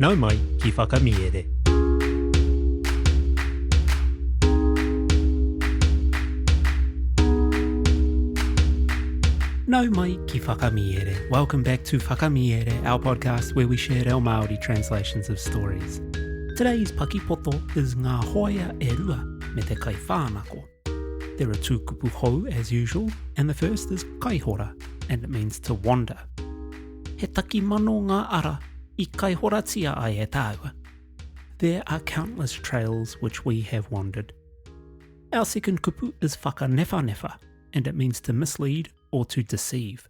Nau mai ki whakamiere. Nau mai ki whakamiere. Welcome back to Whakamiere, our podcast where we share our Māori translations of stories. Today's Paki Poto is ngā Hōia e rua me te Kaiwhānako. There are two kupu hou as usual, and the first is kaihora, and it means to wander. He taki mano ngā ara I kaihoratia ai e tāua. There are countless trails which we have wandered. Our second kupu is whakanewhanewa, and it means to mislead or to deceive.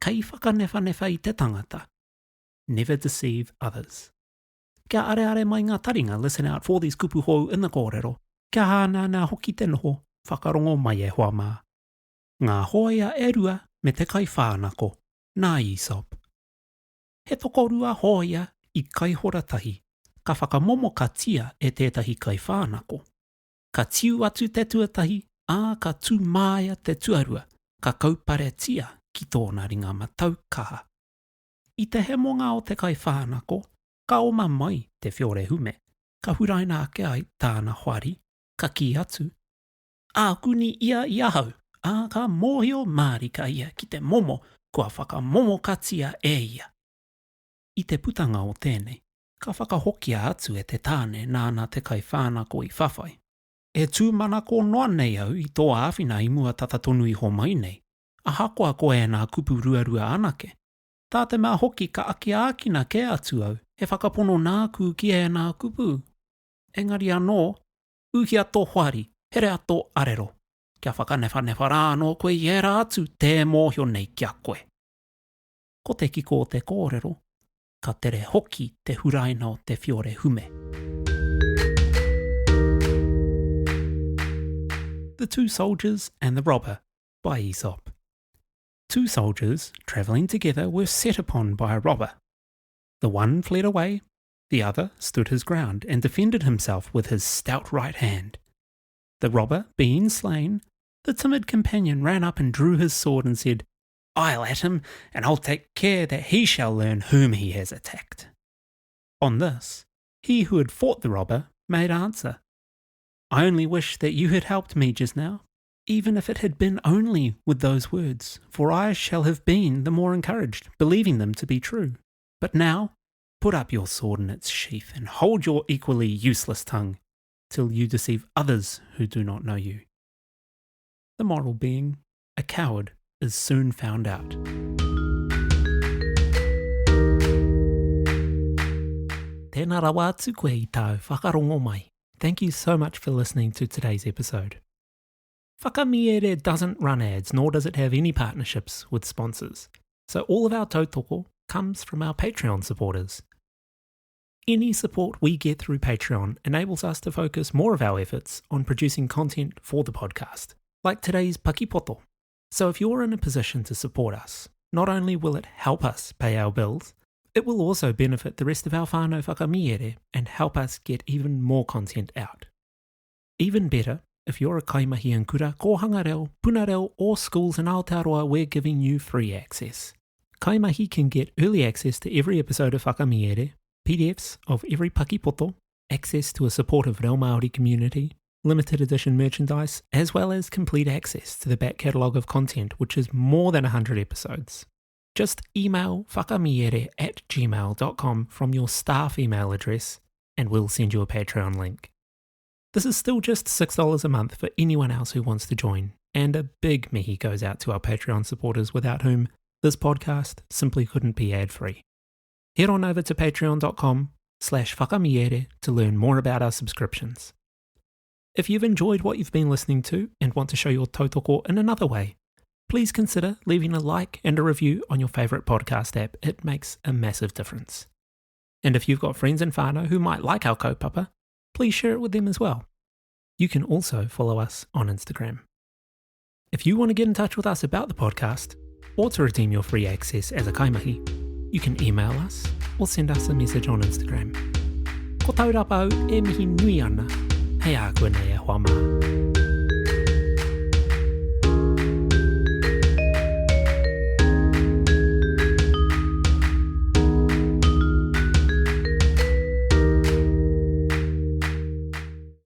Kei whakanewhanewa I te tangata. Never deceive others. Kia are mai ngā taringa, listen out for these kupu hou in the kōrero. Kia hāna nā hoki te noho, whakarongo mai e hoa mā. Ngā Hōia e rua me te Kaiwhānako, nā Aesop. He tokorua Hōia I kaihora tahi, ka whakamomo ka tia e tētahi Kaiwhānako. Ka tiu atu te tuatahi, ka tū māia te tuarua, ka kaupare tia ki tōna ringa matau kaha. I te hemonga o te Kaiwhānako, ka oma mai te whiore hume, ka huraina ake ai tāna whari, ka ki atu. Kuni ia I ahau, ka mōhio mārika ia ki te momo, kua whakamomo ka tia e ia. I te putanga o tēnei, ka whakahokia atu e te tāne nāna te Kaiwhānako I whawhai. E tūmana ko noa nei au I tō āwhina I mua tatatonu I ho mai nei, a hakoa koe nā kupu ruarua anake. Tā te mea hoki ka aki ākina ke atu au, he whakapono nāku ki e nā kupu. Engari anō, uhi ato whari, here ato arero. Kia whakanewhanewa rāno koe I era atu te mōhio nei kia koe. Ko te kiko o te kōrero, ka tere hoki te huraina o te whiore hume. The Two Soldiers and the Robber by Aesop. Two soldiers, travelling together, were set upon by a robber. The one fled away, the other stood his ground and defended himself with his stout right hand. The robber being slain, the timid companion ran up and drew his sword and said, I'll at him, and I'll take care that he shall learn whom he has attacked. On this, he who had fought the robber made answer, I only wish that you had helped me just now, even if it had been only with those words, for I shall have been the more encouraged, believing them to be true. But now, put up your sword in its sheath and hold your equally useless tongue, till you deceive others who do not know you. The moral being, a coward is soon found out. Tēnā rawa atu koe I tāu whakarongo mai. Thank you so much for listening to today's episode. Whakamiere doesn't run ads, nor does it have any partnerships with sponsors. So all of our tautoko comes from our Patreon supporters. Any support we get through Patreon enables us to focus more of our efforts on producing content for the podcast, like today's Paki Poto. So if you're in a position to support us, not only will it help us pay our bills, it will also benefit the rest of our whānau whakamiere and help us get even more content out. Even better, if you're a kaimahi and kura, kohanga reo, puna reo, or schools in Aotearoa, we're giving you free access. Kaimahi can get early access to every episode of Whakamiere, PDFs of every Paki Poto, access to a supportive Reo Māori community, limited edition merchandise, as well as complete access to the back catalogue of content, which is more than 100 episodes. Just email whakamiere@gmail.com from your staff email address, and we'll send you a Patreon link. This is still just $6 a month for anyone else who wants to join, and a big mihi goes out to our Patreon supporters without whom this podcast simply couldn't be ad-free. Head on over to patreon.com/whakamiere to learn more about our subscriptions. If you've enjoyed what you've been listening to and want to show your tautoko in another way, please consider leaving a like and a review on your favourite podcast app. It makes a massive difference. And if you've got friends in whānau who might like our kaupapa, please share it with them as well. You can also follow us on Instagram. If you want to get in touch with us about the podcast, or to redeem your free access as a kaimahi, you can email us or send us a message on Instagram. Ko taurapa au e mihi nui ana, hei a koe nei e hoa mā.